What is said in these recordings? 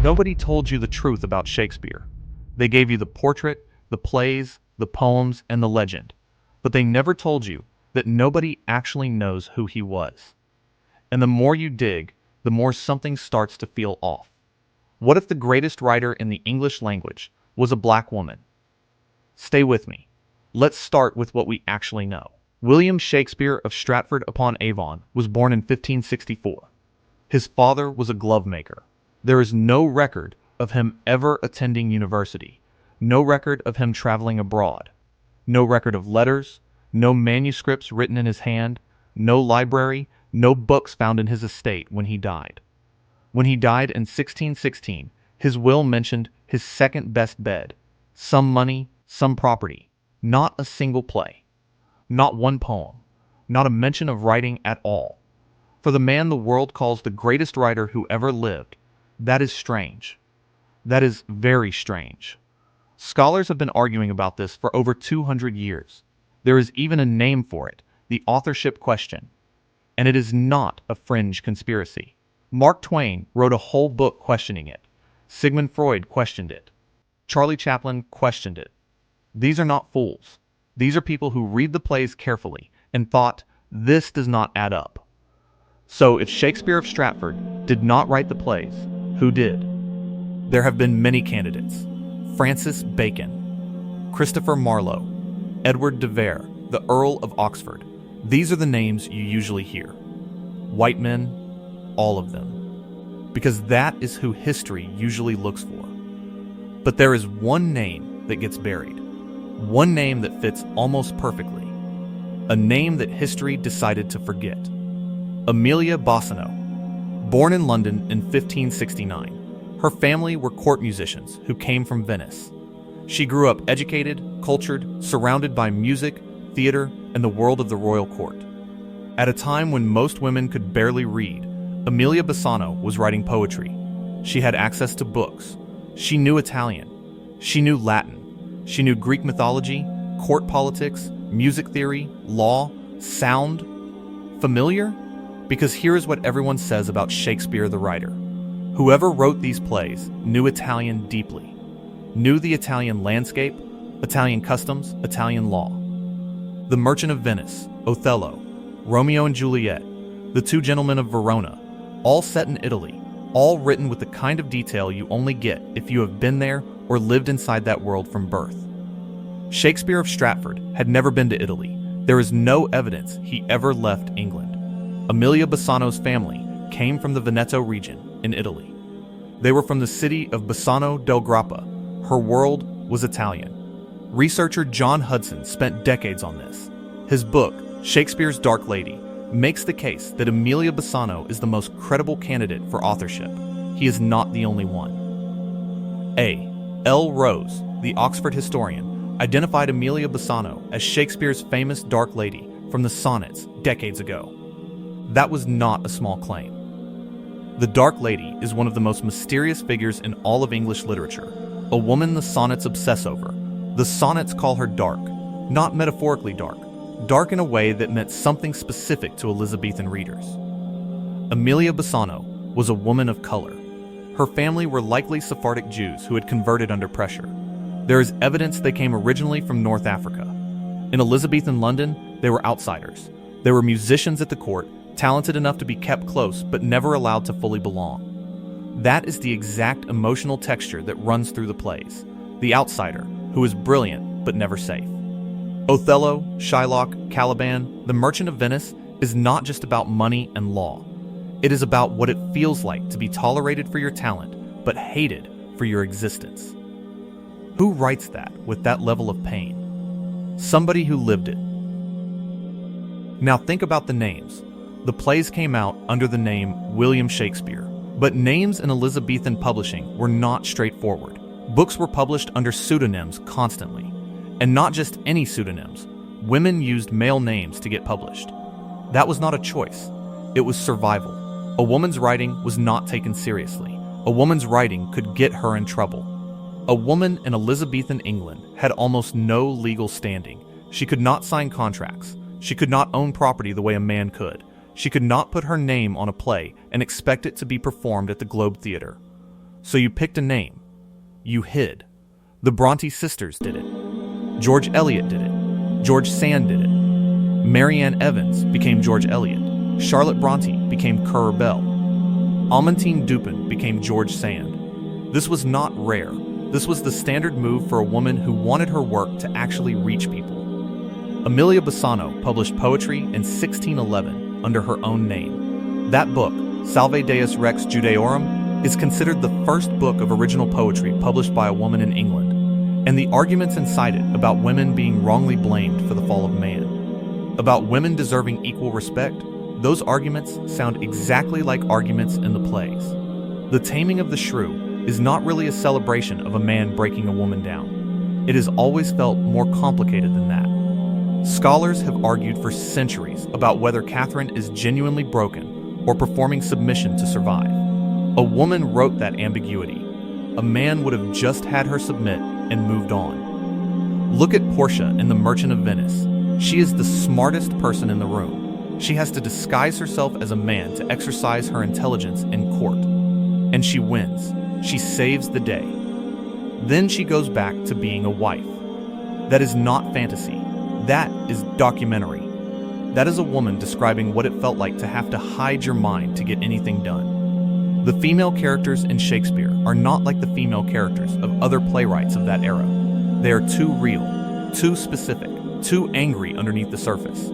Nobody told you the truth about Shakespeare. They gave you the portrait, the plays, the poems, and the legend. But they never told you that nobody actually knows who he was. And the more you dig, the more something starts to feel off. What if the greatest writer in the English language was a black woman? Stay with me. Let's start with what we actually know. William Shakespeare of Stratford-upon-Avon was born in 1564. His father was a glove maker. There is no record of him ever attending university, no record of him traveling abroad, no record of letters, no manuscripts written in his hand, no library, no books found in his estate when he died. When he died in 1616, his will mentioned his second best bed, some money, some property, not a single play, not one poem, not a mention of writing at all. For the man the world calls the greatest writer who ever lived, that is strange. That is very strange. Scholars have been arguing about this for over 200 years. There is even a name for it, the authorship question. And it is not a fringe conspiracy. Mark Twain wrote a whole book questioning it. Sigmund Freud questioned it. Charlie Chaplin questioned it. These are not fools. These are people who read the plays carefully and thought, this does not add up. So if Shakespeare of Stratford did not write the plays, who did? There have been many candidates. Francis Bacon, Christopher Marlowe, Edward de Vere, the Earl of Oxford. These are the names you usually hear. White men, all of them. Because that is who history usually looks for. But there is one name that gets buried. One name that fits almost perfectly. A name that history decided to forget. Emilia Bassano. Born in London in 1569. Her family were court musicians who came from Venice. She grew up educated, cultured, surrounded by music, theater, and the world of the royal court. At a time when most women could barely read, Emilia Bassano was writing poetry. She had access to books. She knew Italian. She knew Latin. She knew Greek mythology, court politics, music theory, law, sound. Familiar? Because here is what everyone says about Shakespeare the writer. Whoever wrote these plays knew Italian deeply, knew the Italian landscape, Italian customs, Italian law. The Merchant of Venice, Othello, Romeo and Juliet, The Two Gentlemen of Verona, all set in Italy, all written with the kind of detail you only get if you have been there or lived inside that world from birth. Shakespeare of Stratford had never been to Italy. There is no evidence he ever left England. Emilia Bassano's family came from the Veneto region in Italy. They were from the city of Bassano del Grappa. Her world was Italian. Researcher John Hudson spent decades on this. His book, Shakespeare's Dark Lady, makes the case that Emilia Bassano is the most credible candidate for authorship. He is not the only one. A. L. Rose, the Oxford historian, identified Emilia Bassano as Shakespeare's famous Dark Lady from the sonnets decades ago. That was not a small claim. The Dark Lady is one of the most mysterious figures in all of English literature, a woman the sonnets obsess over. The sonnets call her dark, not metaphorically dark, dark in a way that meant something specific to Elizabethan readers. Emilia Bassano was a woman of color. Her family were likely Sephardic Jews who had converted under pressure. There is evidence they came originally from North Africa. In Elizabethan London, they were outsiders. They were musicians at the court, talented enough to be kept close but never allowed to fully belong. That is the exact emotional texture that runs through the plays. The outsider, who is brilliant but never safe. Othello, Shylock, Caliban, The Merchant of Venice is not just about money and law. It is about what it feels like to be tolerated for your talent but hated for your existence. Who writes that with that level of pain? Somebody who lived it. Now think about the names. The plays came out under the name William Shakespeare, but names in Elizabethan publishing were not straightforward. Books were published under pseudonyms constantly, and not just any pseudonyms. Women used male names to get published. That was not a choice. It was survival. A woman's writing was not taken seriously. A woman's writing could get her in trouble. A woman in Elizabethan England had almost no legal standing. She could not sign contracts. She could not own property the way a man could. She could not put her name on a play and expect it to be performed at the Globe Theatre. So you picked a name. You hid. The Bronte sisters did it. George Eliot did it. George Sand did it. Marianne Evans became George Eliot. Charlotte Bronte became Currer Bell. Amantine Dupin became George Sand. This was not rare. This was the standard move for a woman who wanted her work to actually reach people. Emilia Bassano published poetry in 1611 under her own name. That book, Salve Deus Rex Judaeorum, is considered the first book of original poetry published by a woman in England, and the arguments inside it about women being wrongly blamed for the fall of man, about women deserving equal respect, those arguments sound exactly like arguments in the plays. The Taming of the Shrew is not really a celebration of a man breaking a woman down. It has always felt more complicated than that. Scholars have argued for centuries about whether Catherine is genuinely broken or performing submission to survive. A woman wrote that ambiguity. A man would have just had her submit and moved on. Look at Portia in The Merchant of Venice. She is the smartest person in the room. She has to disguise herself as a man to exercise her intelligence in court. And she wins. She saves the day. Then she goes back to being a wife. That is not fantasy. That is documentary. That is a woman describing what it felt like to have to hide your mind to get anything done. The female characters in Shakespeare are not like the female characters of other playwrights of that era. They are too real, too specific, too angry underneath the surface.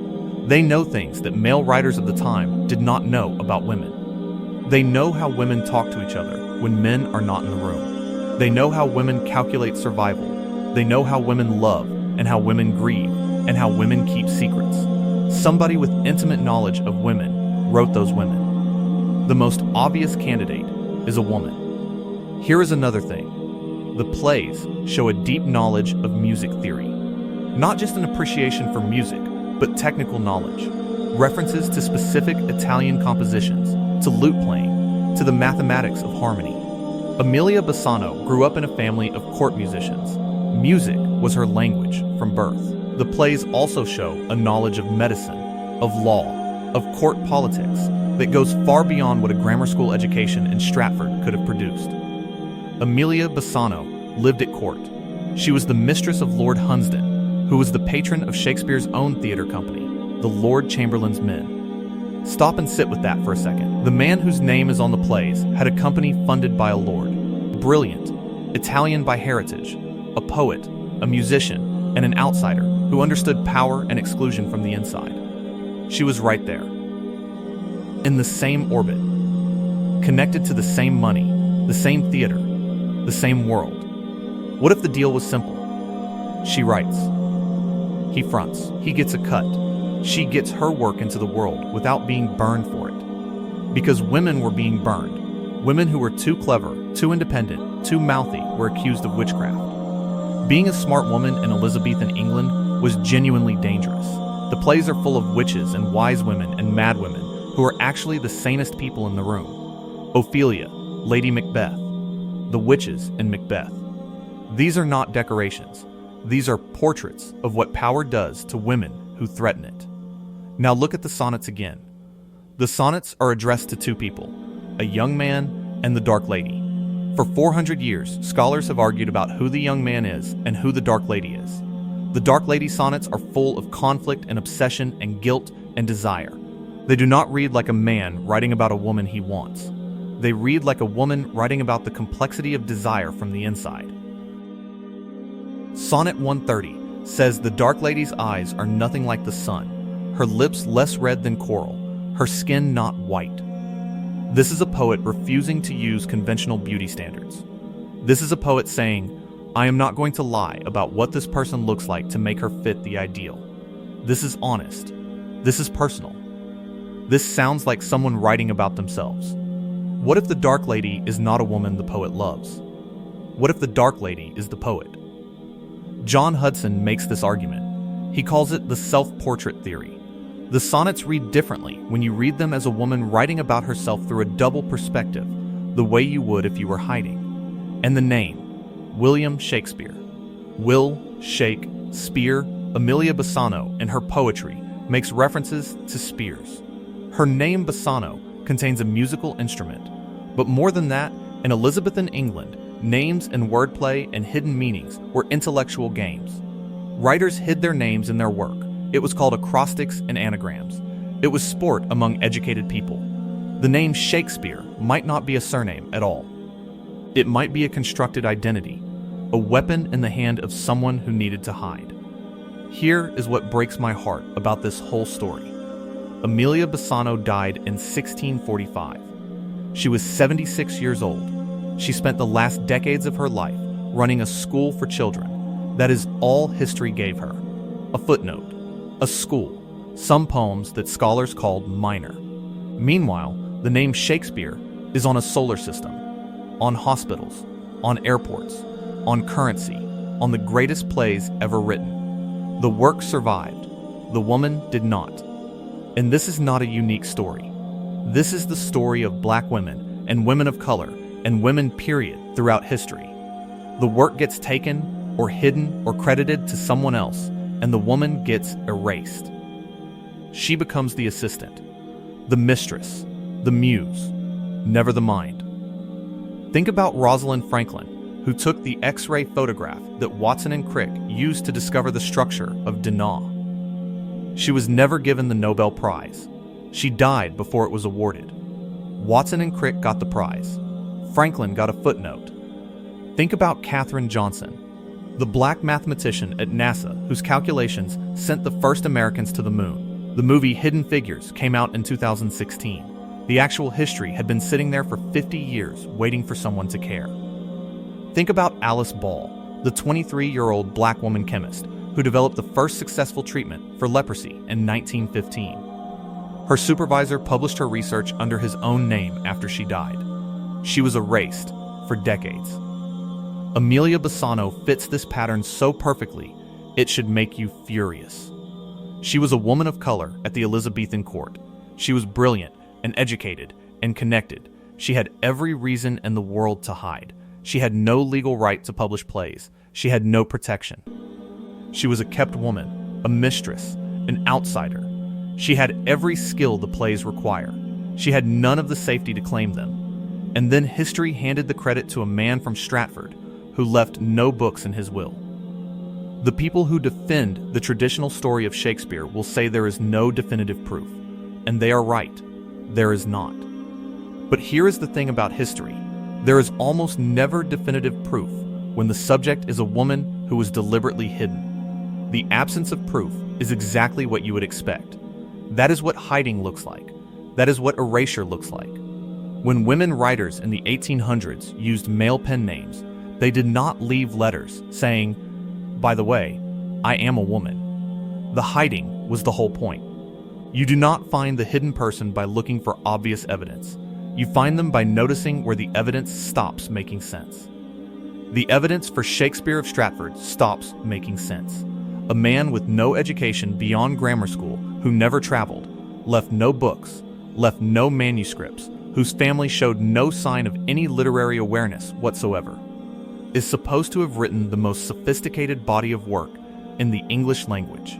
They know things that male writers of the time did not know about women. They know how women talk to each other when men are not in the room. They know how women calculate survival. They know how women love and how women grieve and how women keep secrets. Somebody with intimate knowledge of women wrote those women. The most obvious candidate is a woman. Here is another thing. The plays show a deep knowledge of music theory. Not just an appreciation for music, but technical knowledge. References to specific Italian compositions, to lute playing, to the mathematics of harmony. Emilia Bassano grew up in a family of court musicians. Music was her language from birth. The plays also show a knowledge of medicine, of law, of court politics that goes far beyond what a grammar school education in Stratford could have produced. Emilia Bassano lived at court. She was the mistress of Lord Hunsdon, who was the patron of Shakespeare's own theater company, the Lord Chamberlain's Men. Stop and sit with that for a second. The man whose name is on the plays had a company funded by a lord. Brilliant, Italian by heritage, a poet, a musician, and an outsider who understood power and exclusion from the inside. She was right there, in the same orbit, connected to the same money, the same theater, the same world. What if the deal was simple? She writes. He fronts. He gets a cut. She gets her work into the world without being burned for it. Because women were being burned. Women who were too clever, too independent, too mouthy were accused of witchcraft. Being a smart woman in Elizabethan England was genuinely dangerous. The plays are full of witches and wise women and mad women who are actually the sanest people in the room. Ophelia, Lady Macbeth, the witches in Macbeth. These are not decorations. These are portraits of what power does to women who threaten it. Now look at the sonnets again. The sonnets are addressed to two people, a young man and the Dark Lady. For 400 years, scholars have argued about who the young man is and who the Dark Lady is. The Dark Lady sonnets are full of conflict and obsession and guilt and desire. They do not read like a man writing about a woman he wants. They read like a woman writing about the complexity of desire from the inside. Sonnet 130 says the Dark Lady's eyes are nothing like the sun, her lips less red than coral, her skin not white. This is a poet refusing to use conventional beauty standards. This is a poet saying, I am not going to lie about what this person looks like to make her fit the ideal. This is honest. This is personal. This sounds like someone writing about themselves. What if the Dark Lady is not a woman the poet loves? What if the Dark Lady is the poet? John Hudson makes this argument. He calls it the self-portrait theory. The sonnets read differently when you read them as a woman writing about herself through a double perspective, the way you would if you were hiding. And the name, William Shakespeare. Will, Shake, Spear, Emilia Bassano in her poetry makes references to spears. Her name Bassano contains a musical instrument, but more than that, In Elizabethan England, names and wordplay and hidden meanings were intellectual games. Writers hid their names in their work. It was called acrostics and anagrams. It was sport among educated people. The name Shakespeare might not be a surname at all. It might be a constructed identity, a weapon in the hand of someone who needed to hide. Here is what breaks my heart about this whole story. Emilia Bassano died in 1645. She was 76 years old. She spent the last decades of her life running a school for children. That is all history gave her. A footnote, a school, some poems that scholars called minor. Meanwhile, the name Shakespeare is on a solar system, on hospitals, on airports, on currency, on the greatest plays ever written. The work survived. The woman did not. And this is not a unique story. This is the story of black women and women of color and women period throughout history. The work gets taken or hidden or credited to someone else, and the woman gets erased. She becomes the assistant, the mistress, the muse, never the mind. Think about Rosalind Franklin, who took the X-ray photograph that Watson and Crick used to discover the structure of DNA. She was never given the Nobel Prize. She died before it was awarded. Watson and Crick got the prize. Franklin got a footnote. Think about Katherine Johnson, the black mathematician at NASA whose calculations sent the first Americans to the moon. The movie Hidden Figures came out in 2016. The actual history had been sitting there for 50 years waiting for someone to care. Think about Alice Ball, the 23-year-old black woman chemist who developed the first successful treatment for leprosy in 1915. Her supervisor published her research under his own name after she died. She was erased for decades. Emilia Bassano fits this pattern so perfectly, it should make you furious. She was a woman of color at the Elizabethan court. She was brilliant and educated and connected. She had every reason in the world to hide. She had no legal right to publish plays. She had no protection. She was a kept woman, a mistress, an outsider. She had every skill the plays require. She had none of the safety to claim them. And then history handed the credit to a man from Stratford who left no books in his will. The people who defend the traditional story of Shakespeare will say there is no definitive proof. And they are right. There is not. But here is the thing about history. There is almost never definitive proof when the subject is a woman who was deliberately hidden. The absence of proof is exactly what you would expect. That is what hiding looks like. That is what erasure looks like. When women writers in the 1800s used male pen names, they did not leave letters saying, "By the way, I am a woman." The hiding was the whole point. You do not find the hidden person by looking for obvious evidence. You find them by noticing where the evidence stops making sense. The evidence for Shakespeare of Stratford stops making sense. A man with no education beyond grammar school, who never traveled, left no books, left no manuscripts, whose family showed no sign of any literary awareness whatsoever, is supposed to have written the most sophisticated body of work in the English language.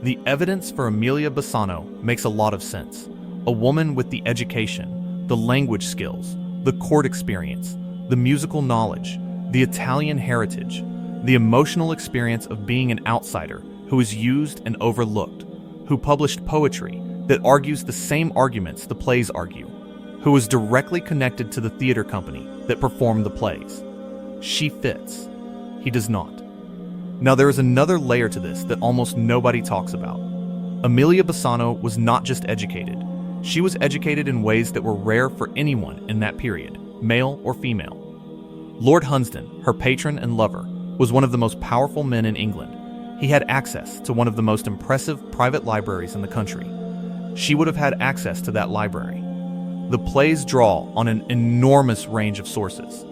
The evidence for Emilia Bassano makes a lot of sense. A woman with the education, the language skills, the court experience, the musical knowledge, the Italian heritage, the emotional experience of being an outsider who is used and overlooked, who published poetry that argues the same arguments the plays argue, who is directly connected to the theater company that performed the plays. She fits. He does not. Now there is another layer to this that almost nobody talks about. Emilia Bassano was not just educated. She was educated in ways that were rare for anyone in that period, male or female. Lord Hunsdon, her patron and lover, was one of the most powerful men in England. He had access to one of the most impressive private libraries in the country. She would have had access to that library. The plays draw on an enormous range of sources.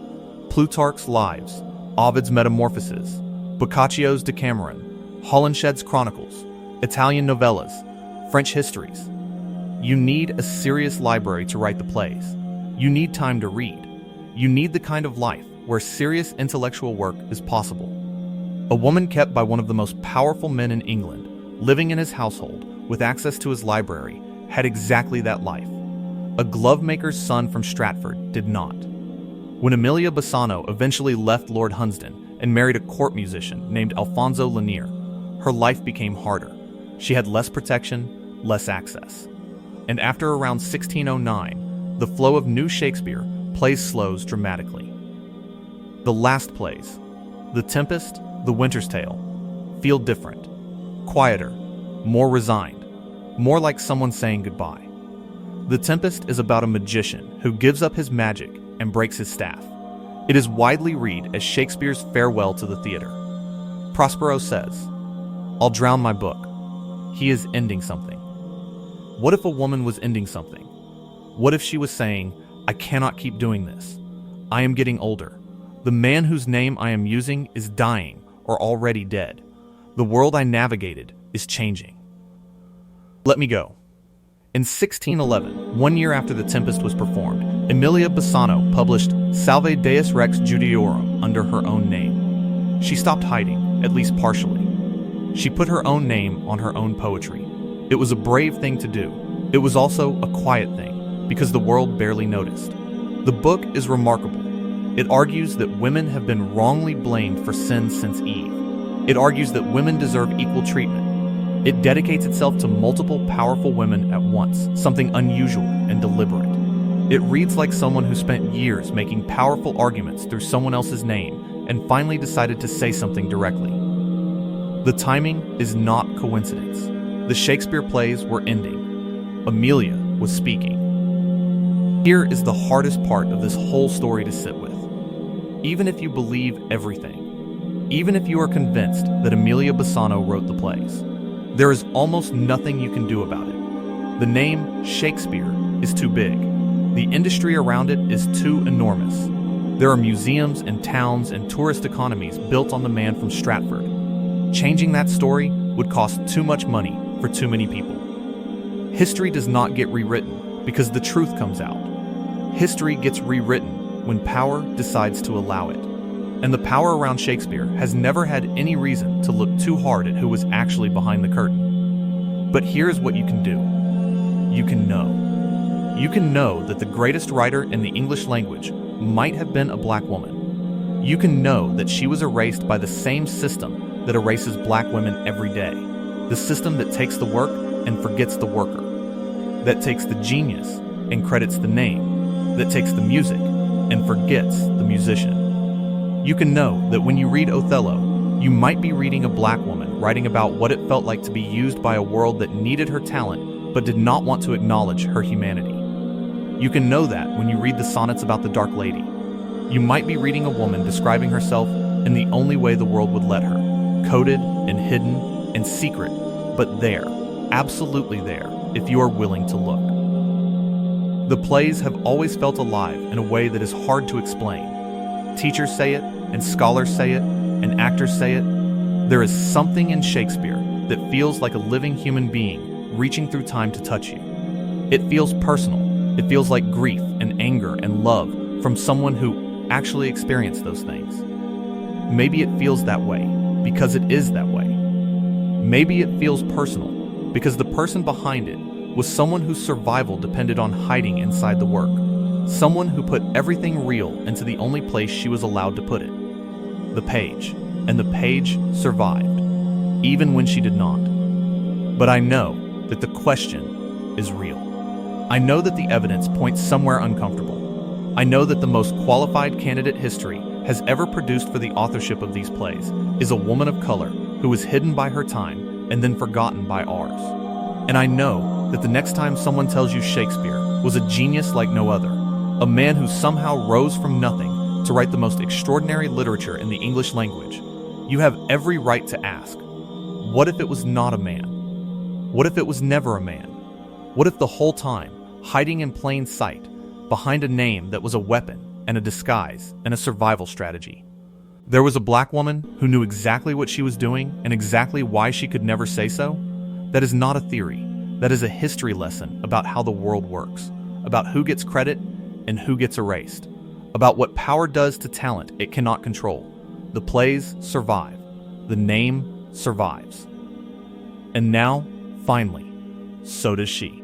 Plutarch's Lives, Ovid's Metamorphoses, Boccaccio's Decameron, Holinshed's Chronicles, Italian novellas, French histories. You need a serious library to write the plays. You need time to read. You need the kind of life where serious intellectual work is possible. A woman kept by one of the most powerful men in England, living in his household with access to his library, had exactly that life. A glovemaker's son from Stratford did not. When Emilia Bassano eventually left Lord Hunsdon and married a court musician named Alfonso Lanier, her life became harder. She had less protection, less access. And after around 1609, the flow of new Shakespeare plays slows dramatically. The last plays, The Tempest, The Winter's Tale, feel different, quieter, more resigned, more like someone saying goodbye. The Tempest is about a magician who gives up his magic and breaks his staff. It is widely read as Shakespeare's farewell to the theater. Prospero says, "I'll drown my book." He is ending something. What if a woman was ending something? What if she was saying, "I cannot keep doing this. I am getting older. The man whose name I am using is dying or already dead. The world I navigated is changing. Let me go." In 1611, 1 year after The Tempest was performed, Emilia Bassano published Salve Deus Rex Judiorum under her own name. She stopped hiding, at least partially. She put her own name on her own poetry. It was a brave thing to do. It was also a quiet thing, because the world barely noticed. The book is remarkable. It argues that women have been wrongly blamed for sins since Eve. It argues that women deserve equal treatment. It dedicates itself to multiple powerful women at once, something unusual and deliberate. It reads like someone who spent years making powerful arguments through someone else's name and finally decided to say something directly. The timing is not coincidence. The Shakespeare plays were ending. Emilia was speaking. Here is the hardest part of this whole story to sit with. Even if you believe everything, even if you are convinced that Emilia Bassano wrote the plays, there is almost nothing you can do about it. The name Shakespeare is too big. The industry around it is too enormous. There are museums and towns and tourist economies built on the man from Stratford. Changing that story would cost too much money for too many people. History does not get rewritten because the truth comes out. History gets rewritten when power decides to allow it. And the power around Shakespeare has never had any reason to look too hard at who was actually behind the curtain. But here's what you can do. You can know. You can know that the greatest writer in the English language might have been a black woman. You can know that she was erased by the same system that erases black women every day. The system that takes the work and forgets the worker. That takes the genius and credits the name. That takes the music and forgets the musician. You can know that when you read Othello, you might be reading a black woman writing about what it felt like to be used by a world that needed her talent but did not want to acknowledge her humanity. You can know that when you read the sonnets about the Dark Lady. You might be reading a woman describing herself in the only way the world would let her, coded and hidden and secret, but there, absolutely there, if you are willing to look. The plays have always felt alive in a way that is hard to explain. Teachers say it, and scholars say it, and actors say it. There is something in Shakespeare that feels like a living human being reaching through time to touch you. It feels personal. It feels like grief and anger and love from someone who actually experienced those things. Maybe it feels that way because it is that way. Maybe it feels personal because the person behind it was someone whose survival depended on hiding inside the work. Someone who put everything real into the only place she was allowed to put it. The page. And the page survived, even when she did not. But I know that the question is real. I know that the evidence points somewhere uncomfortable. I know that the most qualified candidate history has ever produced for the authorship of these plays is a woman of color who was hidden by her time and then forgotten by ours. And I know that the next time someone tells you Shakespeare was a genius like no other, a man who somehow rose from nothing to write the most extraordinary literature in the English language, you have every right to ask, what if it was not a man? What if it was never a man? What if the whole time, hiding in plain sight, behind a name that was a weapon and a disguise and a survival strategy, there was a black woman who knew exactly what she was doing and exactly why she could never say so? That is not a theory. That is a history lesson about how the world works, about who gets credit and who gets erased, about what power does to talent it cannot control. The plays survive. The name survives. And now, finally, so does she.